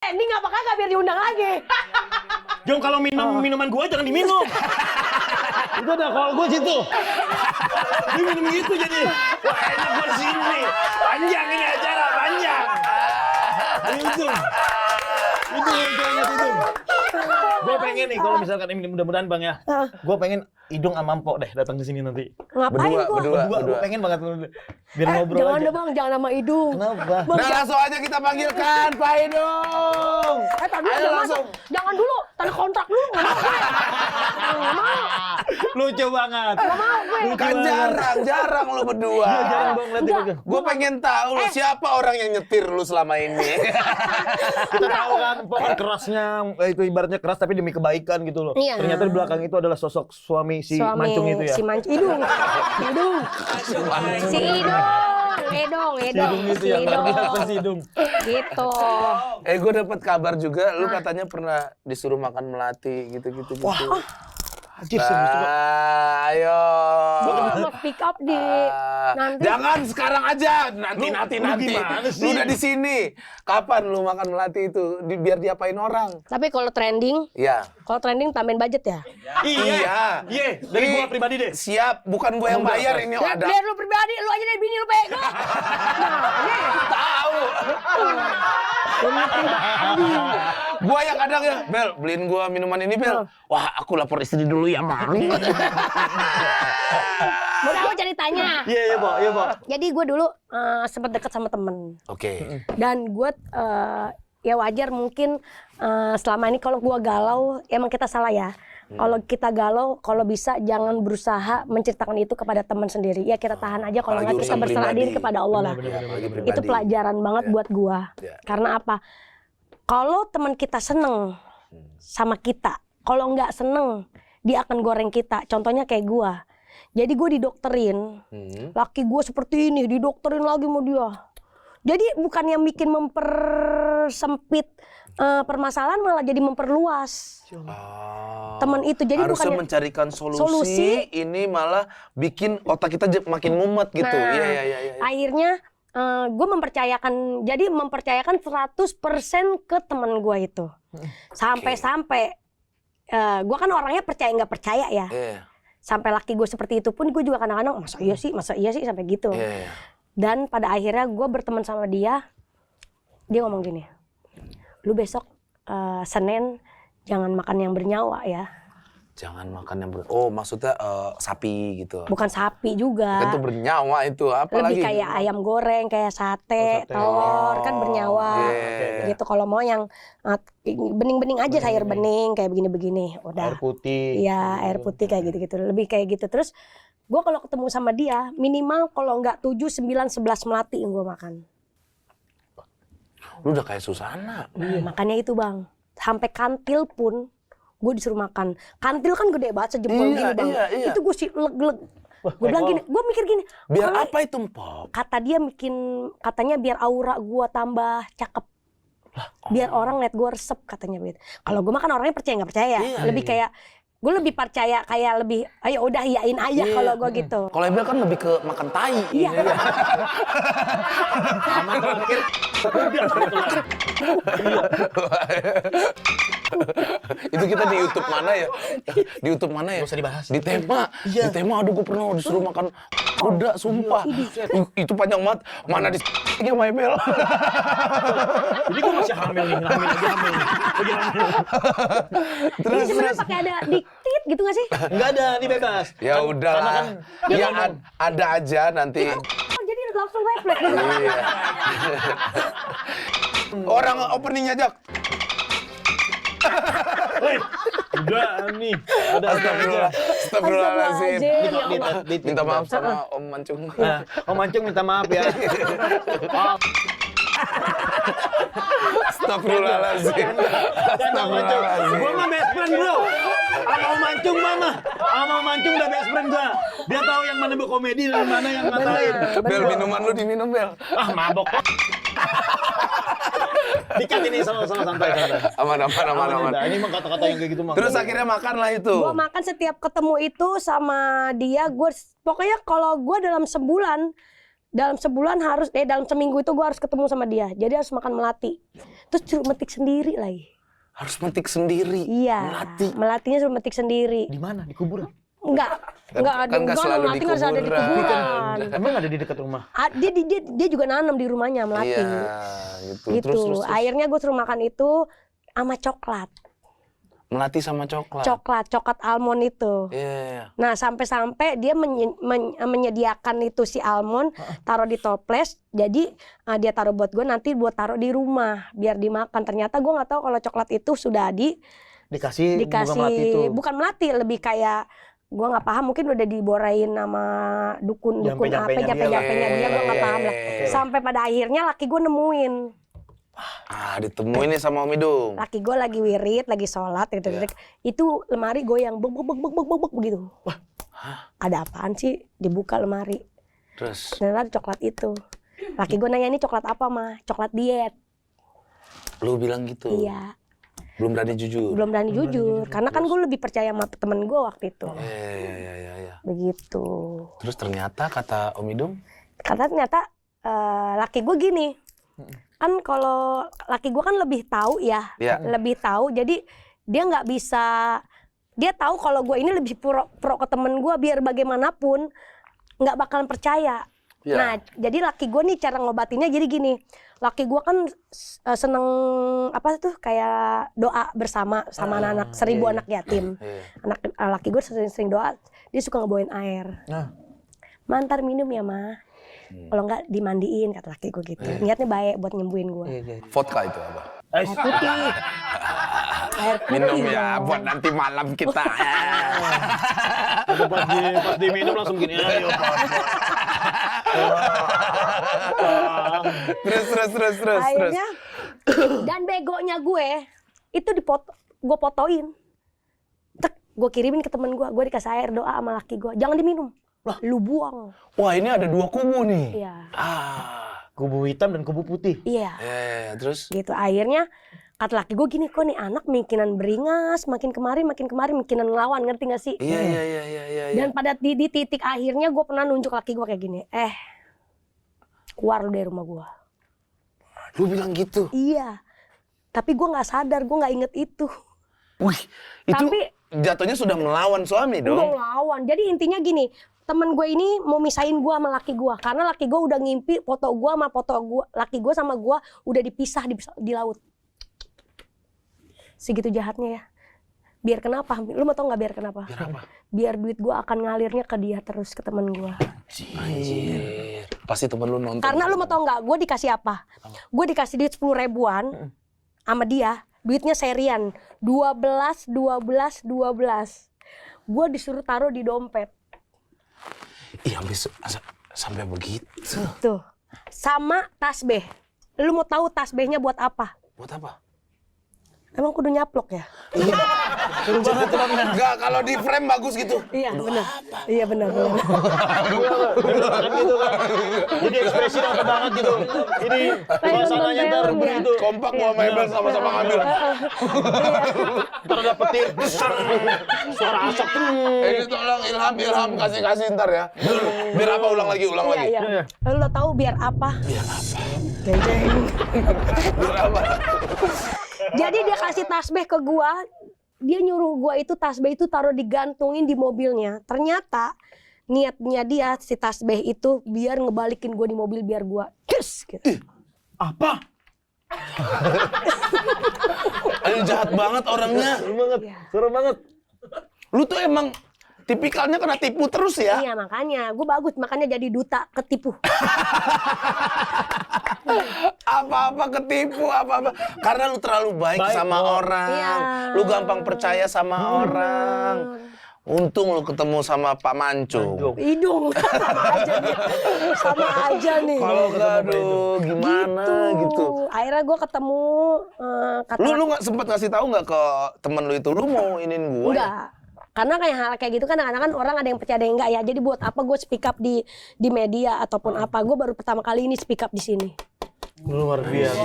Ending apa kagak biar diundang lagi. Jong, kalau minuman gua jangan diminum. Itu ada alkohol gua situ. Dia minum gitu jadi. Wah, enak gua di sini nih. Panjang ini acara, panjang. Itu. Gue pengen nih kalau misalkan ini mudah-mudahan Bang ya. Gue pengen Idung sama Mpok deh datang ke sini nanti. Ngapain Berdua. Gue pengen banget biar ngobrol jangan aja. Deh Bang, jangan sama Idung. Kenapa? Bang, Nah, langsung aja kita panggilkan Pak Idung. tadi Ayo langsung. Jangan dulu, tanda kontrak dulu. Nggak mau. Lucu banget. Nggak mau gue. Kan jarang lu berdua. Iya, jarang banget Enggak. lihat. Gue pengen tahu lu siapa orang yang nyetir lu selama ini. Kita tahu kan Mpok kan kerasnya, itu ibaratnya keras tapi demi kebaikan gitu loh. Iya. Ternyata di belakang itu adalah sosok suami si Mancung itu ya. Si Mancung. Idung. Si Idung. Idung itu yang luar biasa si Idung. Gitu. Gue dapat kabar juga lu katanya pernah disuruh makan melati gitu. Wah. Anjir, serius tuh, Pak. Ayo. Dia mau speak up di nanti. Jangan sekarang aja, nanti. gimana sih? Lu udah di sini. Kapan lu makan melati itu? Biar diapain orang? Tapi kalau trending tambahin budget ya. Iya. Dari gua pribadi deh. Siap, bukan gua yang bayar ini ada. Biar lu pribadi, lu aja deh bini lu pego. Tahu. Gua yang kadang ya, Bel, beliin gua minuman ini, Bel. Wah, aku lapor istri dulu ya, Bang. Udah aku ceritanya. Iya, Pak. Jadi gue dulu sempat dekat sama temen. Oke. Dan gue ya wajar mungkin selama ini kalau gue galau, emang kita salah ya. Kalau kita galau, kalau bisa jangan berusaha menceritakan itu kepada teman sendiri. Ya kita tahan aja, kalau nggak bisa berserah diri kepada Allah lah. Itu pelajaran banget buat gue. Karena apa? Kalau teman kita seneng sama kita, kalau nggak seneng, dia akan goreng kita. Contohnya kayak gue. Jadi gue didokterin, laki gue seperti ini, didokterin lagi sama dia. Jadi bukan yang bikin mempersempit permasalahan, malah jadi memperluas. Teman itu jadi harusnya bukannya mencarikan solusi, ini malah bikin otak kita makin mumet gitu. Nah, Iya. akhirnya gue mempercayakan 100% ke teman gue itu. Sampai-sampai gue kan orangnya percaya nggak percaya ya. Sampai laki gue seperti itu pun gue juga kadang-kadang masa iya sih sampai gitu. Dan pada akhirnya gue berteman sama dia ngomong gini, lu besok Senin jangan makan yang bernyawa ya. Jangan makan yang maksudnya sapi gitu. Bukan sapi juga. Itu bernyawa itu, apalagi? Lebih kayak ayam goreng, kayak sate, telur, kan bernyawa. Gitu. Kalau mau yang bening-bening aja, sayur bening kayak begini-begini. Udah. Air putih. Iya, air putih kayak gitu-gitu. Lebih kayak gitu. Terus gue kalau ketemu sama dia, minimal kalau nggak 7, 9, 11 melati yang gue makan. Lu udah kayak Susana. Makanya itu Bang. Sampai kantil pun gue disuruh makan. Kantil kan gede banget sejempol gini Bang. Iya. Itu gue sih leg-leg. Gue bilang gini, gue mikir gini. Biar apa itu, Mpok? Katanya biar aura gue tambah cakep. Biar orang liat gue resep katanya begitu. Kalau gue makan orangnya percaya nggak percaya. Lebih kayak gue lebih percaya kayak lebih ayo udah iyain aja kalau gue gitu. Kalau Ebel kan lebih ke makan tai. Iya. Sama terakhir. Itu kita di YouTube mana ya? Di YouTube mana ya? Gak usah dibahas. Di Tema. Di Tema, aduh gue pernah disuruh makan kuda, sumpah. Itu panjang banget. Mana di sama Ebel. Jadi gue masih hamil nih, lagi hamil. Ini sebenarnya pakai ada diktit gitu nggak sih? Enggak ada, ini bebas. Ya udahlah. Ya ada aja nanti. Jadi langsung refleks. Iya. Orang openingnya aja. Hei, udah nih. Ada Astagfirullahaladzim. Minta maaf sama Om Mancung. Om Mancung minta maaf ya. Astagfirullahaladzim. Gue mah best friend bro. Sama Om Mancung mama. Sama Om Mancung udah best friend gue. Dia tahu yang mana berkomedi dan mana yang ngatain. Bel, minuman lu diminum, Bel. Ah mabok. Dikat ini sama-sama santai. Aman. Ini mah kata-kata yang kayak gitu mah. Terus akhirnya makan lah itu. Gue makan setiap ketemu itu sama dia. Gue pokoknya kalau gue dalam sebulan dalam sebulan dalam seminggu itu gue harus ketemu sama dia. Jadi harus makan melati. Terus suruh metik sendiri lagi. Harus metik sendiri. Iya. Melatinya suruh metik sendiri. Di mana? Di kuburan? Enggak nggak selalu melati di nggak ada di kuburan. Emang ada di dekat rumah? Dia juga nanam di rumahnya melati. Iya, gitu. Gitu. Terus. Akhirnya gue suruh makan itu sama coklat. Melati sama coklat. Coklat almond itu. Iya. Nah sampai dia menyediakan itu si almond, taruh di toples. Jadi dia taruh buat gue, nanti buat taruh di rumah biar dimakan. Ternyata gue nggak tahu kalau coklat itu sudah Dikasih bunga melati itu. bukan melati, lebih kayak gue nggak paham, mungkin udah diborain sama dukun Jampe-jampenya dia, gue nggak paham lah. Sampai pada akhirnya laki gue nemuin. Ditemuin nih sama Om Idung. Laki gue lagi wirid, lagi sholat gitu. Itu lemari goyang bek begitu. Wah, ada apaan sih? Dibuka lemari. Terus? Ternyata ada coklat itu. Laki gue nanya, ini coklat apa mah? Coklat diet. Lu bilang gitu? Iya. Belum berani jujur? Karena kan gue lebih percaya sama temen gue waktu itu. Iya. Begitu. Terus ternyata kata Om Idung? Ternyata laki gue gini. Kan kalau laki gue kan lebih tahu ya. Lebih tahu. Jadi dia nggak bisa. Dia tahu kalau gue ini lebih pro ke temen gue, biar bagaimanapun nggak bakalan percaya. Ya. Nah, jadi laki gue nih cara ngobatinnya jadi gini. Laki gue kan seneng kayak doa bersama sama anak-anak 1000 anak yatim. Laki gue sering doa, dia suka ngebawain air. Mantar minum ya mah. Kalau nggak dimandiin, kata laki gue gitu. Niatnya baik buat nyembuhin gue. Vodka itu apa? Air putih. Air putih. Minum ya buat nanti malam kita. Pas diminum langsung gini ayo. Terus. Akhirnya, dan begonya gue itu gue fotoin. Gue kirimin ke temen gue dikasih air doa sama laki gue. Jangan diminum. Lu buang. Wah, ini ada 2 kubu nih. Iya. Kubu hitam dan kubu putih. Iya. Terus? Gitu. Akhirnya kata laki gue gini, kok nih anak makinan beringas, makin kemari makinan ngelawan, ngerti gak sih? Iya. Dan pada di titik akhirnya gue pernah nunjuk laki gue kayak gini, keluar lu dari rumah gue. Lu bilang gitu? Iya. Tapi gue nggak sadar, gue nggak inget itu. Wih, itu jatuhnya sudah melawan suami dong? Udah melawan. Jadi intinya gini, temen gue ini mau misahin gue sama laki gue. Karena laki gue udah ngimpi foto gue sama laki gue sama gue udah dipisah di laut. Segitu jahatnya ya. Biar kenapa? Lu mau tau nggak biar kenapa? Biar apa? Biar duit gue akan ngalirnya ke dia terus, ke temen gue. Anjir. Pasti temen lu nonton. Karena lu mau tau nggak? Gue dikasih apa? Gue dikasih duit 10 ribuan sama dia. Duitnya serian. 12. Gue disuruh taruh di dompet. Iya, sampai begitu. Tuh. Sama tasbih. Lu mau tahu tasbihnya buat apa? Buat apa? Emang kudu nyaplok ya? Seru banget tuh Bang. Enggak, kalau di frame bagus gitu. Iya, benar. Iya, benar. Kan gitu kan. Jadi ekspresi dapat banget gitu. Ini suasananya ntar begitu. Kompak gua sama Ebel sama-sama ngambil. Ntar ada petir, suara asap. Ini tolong Ilham kasih ntar ya. Biar apa ulang lagi? Iya. Lalu lo tahu biar apa? Biar apa? Geng. Biar apa? Jadi dia kasih tasbih ke gua, dia nyuruh gua itu tasbih itu taruh digantungin di mobilnya. Ternyata niatnya dia si tasbih itu biar ngebalikin gua di mobil biar gua cus gitu. Apa? Aduh, jahat banget orangnya. Seru banget. Lu tuh emang tipikalnya kena tipu terus ya? Iya makanya, gua bagus makanya jadi duta ketipu. Apa-apa ketipu, apa-apa. Karena lu terlalu baik sama orang. Iya. Lu gampang percaya sama orang. Untung lu ketemu sama Pak Mancung. Hidung sama aja nih. Kalau enggak, aduh, gimana gitu. Akhirnya gue ketemu Lu nggak sempet ngasih tahu nggak ke temen lu itu, lu mau inin gue? Enggak. Karena kayak hal kayak gitu kan kadang-kadang orang ada yang percaya ada yang enggak ya. Jadi buat apa gue speak up di media ataupun apa. Gue baru pertama kali ini speak up di sini. Luar biasa.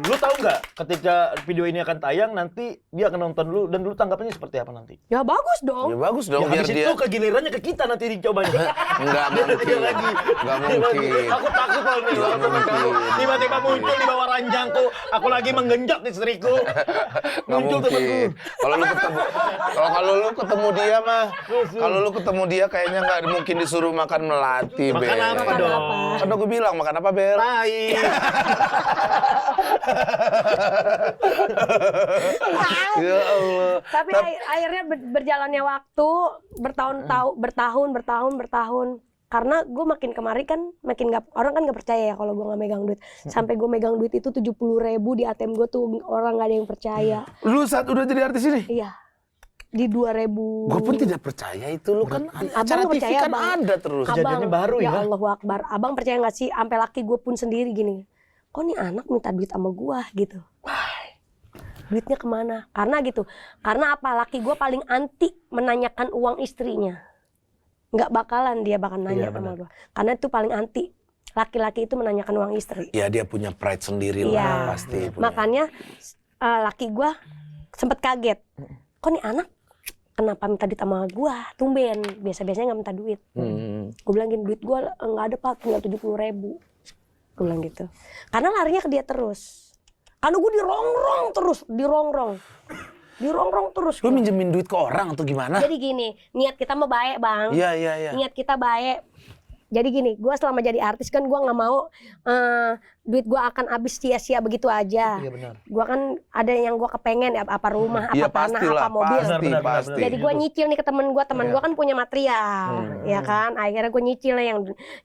Lu tahu nggak ketika video ini akan tayang nanti dia akan nonton lu dan lu tanggapannya seperti apa nanti? Ya bagus dong. Ya bagus dong Ya, biar habis dia. itu kegilirannya ke kita nanti dicobanya. Enggak mungkin. lagi. Enggak mungkin. Aku takut loh nih kalau teman kamu tiba-tiba muncul di bawah ranjangku. Aku lagi menggenjot istriku. Nggak Muncul temanku. mungkin. Kalau lu ketemu dia mah, kalau lu ketemu dia kayaknya nggak mungkin disuruh makan melati, Bel. Makan apa Makan dong? apa? Kan udah gue bilang makan apa, Bel? Tai. Ya Allah. Tapi akhirnya berjalannya waktu bertahun. Karena gue makin kemari kan makin nggak, orang kan nggak percaya ya kalau gue nggak megang duit. Sampai gue megang duit itu 70.000 di ATM gue tuh orang nggak ada yang percaya. Lu saat udah jadi artis ini? Iya. Di 2000. Gue pun tidak percaya itu, lu kan acara Abang TV percaya, kan Bang. ada terus. Kejadiannya baru ya? Allahu Akbar. Abang percaya nggak sih? Sampai laki gue pun sendiri gini. Kok nih anak minta duit sama gue gitu? Duitnya kemana? Karena gitu. Karena apa? Laki gue paling anti menanyakan uang istrinya. Nggak bakalan dia bakal nanya sama gue. Karena itu paling anti. Laki-laki itu menanyakan uang istri. Ya dia punya pride sendiri Iya. lah pasti. Punya. Makanya laki gue sempet kaget. Kok nih anak kenapa minta duit sama gue? Tumben. Biasa-biasanya nggak minta duit. Gue bilang gini, duit gue nggak ada pak, tinggal 70.000. Gue bilang gitu. Karena larinya ke dia terus. Karena gue dirongrong terus. Lu minjemin duit ke orang atau gimana? Jadi gini, niat kita mah baik bang. Iya. Niat kita baik. Jadi gini, gue selama jadi artis kan gue nggak mau duit gue akan habis sia-sia begitu aja. Iya benar. Gue kan ada yang gue kepengen ya, apa rumah, Iya, apa tanah, pastilah, apa mobil. pasti. Jadi gue nyicil nih ke temen gue kan punya material, ya kan. Akhirnya gue nyicil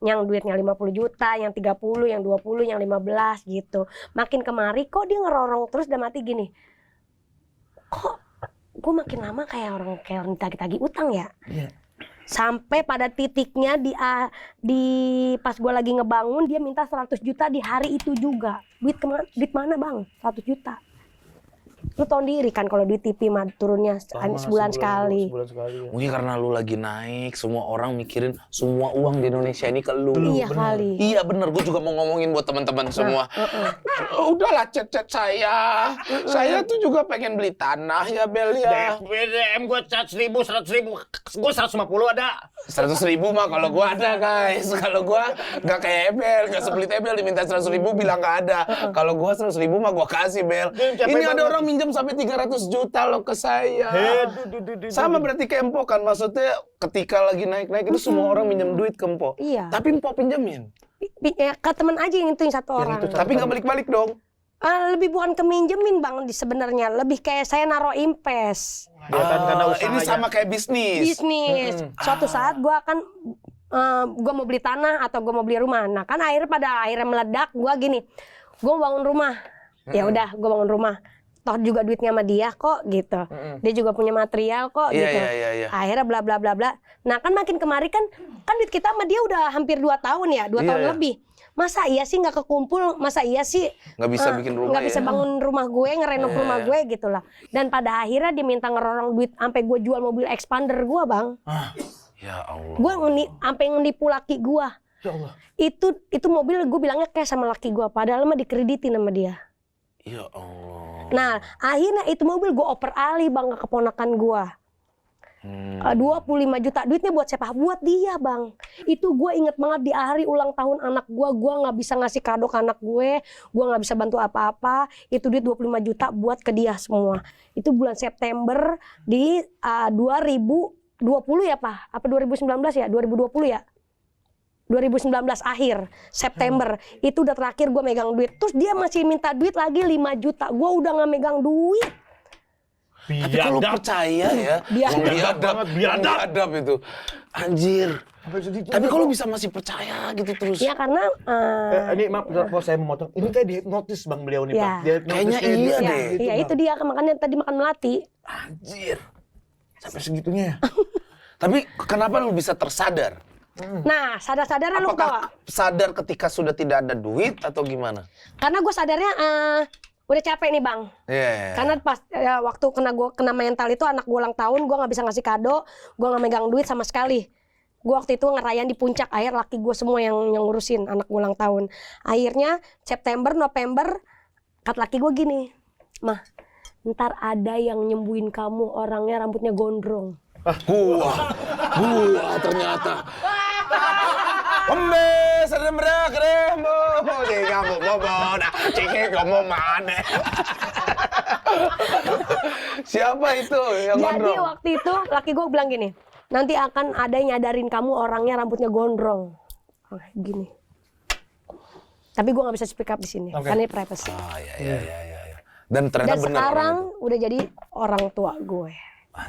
yang duitnya 50 juta, yang 30, yang 20, yang 15 gitu. Makin kemari kok dia ngerorong terus dan mati gini. Kok gue makin lama kayak orang tagih-tagih utang ya. Iya. Sampai pada titiknya di pas gue lagi ngebangun dia minta 100 juta di hari itu juga. Duit mana bang? 100 juta. Lu tau sendiri kan kalau di TV mah turunnya sebulan sekali. Sebulan sekali. Ya. Mungkin karena lu lagi naik, semua orang mikirin semua uang di Indonesia ini ke lu. Iya kali. Iya bener, gue juga mau ngomongin buat teman-teman semua. Udahlah chat-chat saya. Saya tuh juga pengen beli tanah ya Bel ya. BDM gue 100.000, gue 150 ada. 100.000 mah kalau gua ada guys. Kalau gua nggak kayak Ebel, nggak sepelit Ebel diminta 100.000 bilang nggak ada. Kalau gua 100.000 mah gua kasih Bel. Ini ada orang minjem sampai 300 juta loh ke saya. Sama berarti ke Empo kan, maksudnya ketika lagi naik-naik itu semua orang minjem duit ke Empo. Iya. Tapi Empo pinjemin. Ke temen aja yang itu satu orang. Tapi nggak balik-balik dong. Lebih bukan keminjemin bang sebenarnya, lebih kayak saya naro invest. Dia kan karena usahanya. Ini sama kayak bisnis. Suatu saat gue akan gue mau beli tanah atau gue mau beli rumah. Nah kan akhirnya meledak. Gue gini, gue bangun rumah. Ya udah, gue bangun rumah. Toh juga duitnya sama dia kok gitu. Dia juga punya material kok Iya, gitu. iya. Akhirnya bla bla bla bla. Nah kan makin kemari kan duit kita sama dia udah hampir 2 tahun ya, 2 tahun Iya. lebih. Masa iya sih nggak kekumpul? Masa iya sih Nggak bisa bikin rumah nggak bisa ya? bangun rumah gue, ngerenov rumah gue gitu lah. Dan pada akhirnya dia minta ngerorong duit sampai gue jual mobil expander gue bang. Ya Allah. Gue sampai ngenipu laki gue. Ya Allah. Itu mobil gue bilangnya kayak sama laki gue, padahal mah dikreditin sama dia. Ya Allah. Nah akhirnya itu mobil gue oper alih bang ke keponakan gue. 25 juta duitnya buat siapa? Buat dia bang. Itu gue inget banget di hari ulang tahun anak gue nggak bisa ngasih kado ke anak gue nggak bisa bantu apa-apa. Itu duit 25 juta buat ke dia semua. Itu bulan September di 2020 ya pak? Apa 2019 ya? 2020 ya? 2019 akhir September itu udah terakhir gue megang duit. Terus dia masih minta duit lagi 5 juta. Gue udah nggak megang duit. Tapi kalau percaya ya, biadab itu. Anjir. Tapi kalau bisa masih percaya gitu terus. Ya karena Ini maaf kalau saya memotong. Ini kayak dihipnotis bang beliau nih Ya. pak. Dihipnotis Kayaknya kayak iya gitu. deh. iya itu dia makanya tadi makan melati. Anjir. Sampai segitunya. Tapi kenapa lu bisa tersadar? Nah sadar-sadar lu tau Apakah sadar ketika sudah tidak ada duit atau gimana? karena gue sadarnya udah capek nih bang. Iya. Karena pas waktu gue kena mental itu anak gue ulang tahun gue nggak bisa ngasih kado, gue nggak megang duit sama sekali. Gue waktu itu ngerayain di puncak, akhir laki gue semua yang ngurusin anak gue ulang tahun. Akhirnya September, November Kata laki gue gini, mah ntar ada yang nyembuhin kamu orangnya rambutnya gondrong. Gua ternyata. Embes, ada merak, remo. Jika mau boboda, cike kamu mana? Siapa itu yang Jadi gondrong? waktu itu laki gue bilang gini, nanti akan ada yang nyadarin kamu orangnya rambutnya gondrong. Gini. Tapi gue nggak bisa speak up di sini, karena ini privacy. Ah, iya. Dan ternyata Dan benar sekarang orang itu. udah jadi orang tua gue.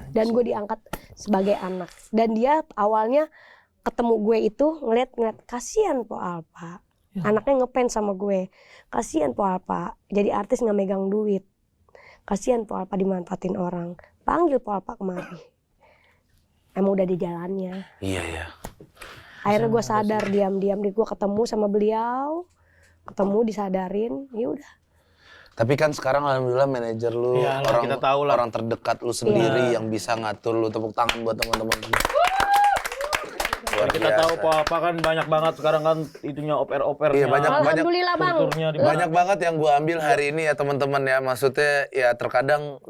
Dan gue diangkat sebagai anak. Dan dia awalnya ketemu gue itu ngeliat kasihan Po Alpa. Anaknya ngefans sama gue. Kasihan Po Alpa. Jadi artis nggak megang duit. Kasihan Po Alpa dimanfaatin orang. Panggil Po Alpa kemari. Emang udah di jalannya. Iya. Akhirnya gue sadar diam-diam. Gue ketemu sama beliau. Ketemu disadarin. Ya udah. Tapi kan sekarang alhamdulillah manajer lu Iya, lah, orang kita tahu lah. orang terdekat lu sendiri yang bisa ngatur lu. Tepuk tangan buat teman-teman. Luar Kita biasa. tahu apa kan banyak banget sekarang kan itunya oper-opernya. Iya, banyak. Alhamdulillah bang. Kulturnya di Banyak banget yang gua ambil hari ini ya teman-teman ya. Maksudnya ya terkadang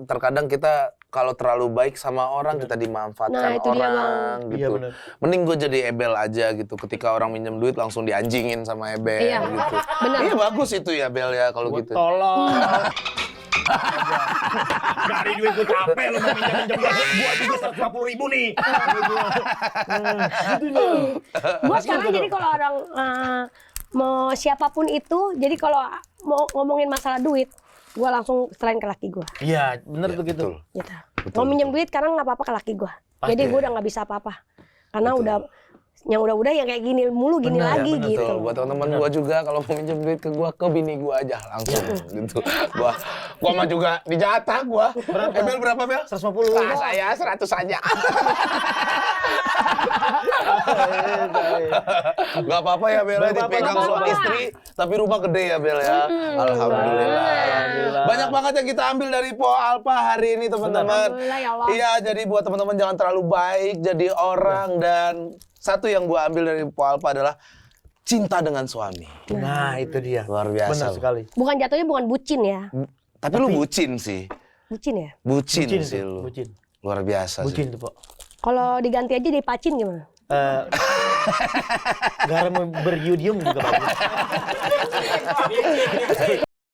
kita kalau terlalu baik sama orang kita dimanfaatkan Nah, itu dia, orang Iya, gitu. bener. Mending gue jadi ebel aja gitu. Ketika orang minjem duit langsung dianjingin sama ebel Iya, gitu. bener. Iya bagus itu ya Bel ya kalau Gua gitu. tolong. Dari duit gue capek lu mau minjem-minjem gua juga 150.000 nih. Gue sekarang jadi kalau orang mau siapapun itu, jadi kalau mau ngomongin masalah duit, gue langsung selain ke laki gue. Iya, bener tuh gitu. Betul. Gitu. Betul, Mau minjem duit karena nggak apa-apa ke laki gue. Jadi gue udah nggak bisa apa-apa. Karena udah yang udah yang kayak gini mulu gini Bener, lagi Betul. gitu. Buat teman-teman gua juga kalau mau minjem duit ke gua, ke bini gua aja langsung gitu. Gua mah juga dijatah gua. Bel berapa Bel? 150. Lah saya 100 aja. Gak apa-apa ya Bel, Nggak apa-apa, dipegang nggak suami apa-apa. istri, tapi rumah gede ya Bel ya. Alhamdulillah. Alhamdulillah. Banyak banget yang kita ambil dari Po Alpa hari ini teman-teman. Alhamdulillah, ya Allah. Iya, jadi buat teman-teman jangan terlalu baik jadi orang. Dan satu yang gua ambil dari Po Alpa adalah cinta dengan suami. Nah, itu dia. Luar biasa. Benar sekali. Bukan jatuhnya bukan bucin ya. Tapi lu bucin sih. Bucin ya. Bucin Bucin sih tuh, lu. bucin. Luar biasa Bucin sih. tuh, Pak. Kalau diganti aja jadi pacin gimana? Garam beriodium juga bagus.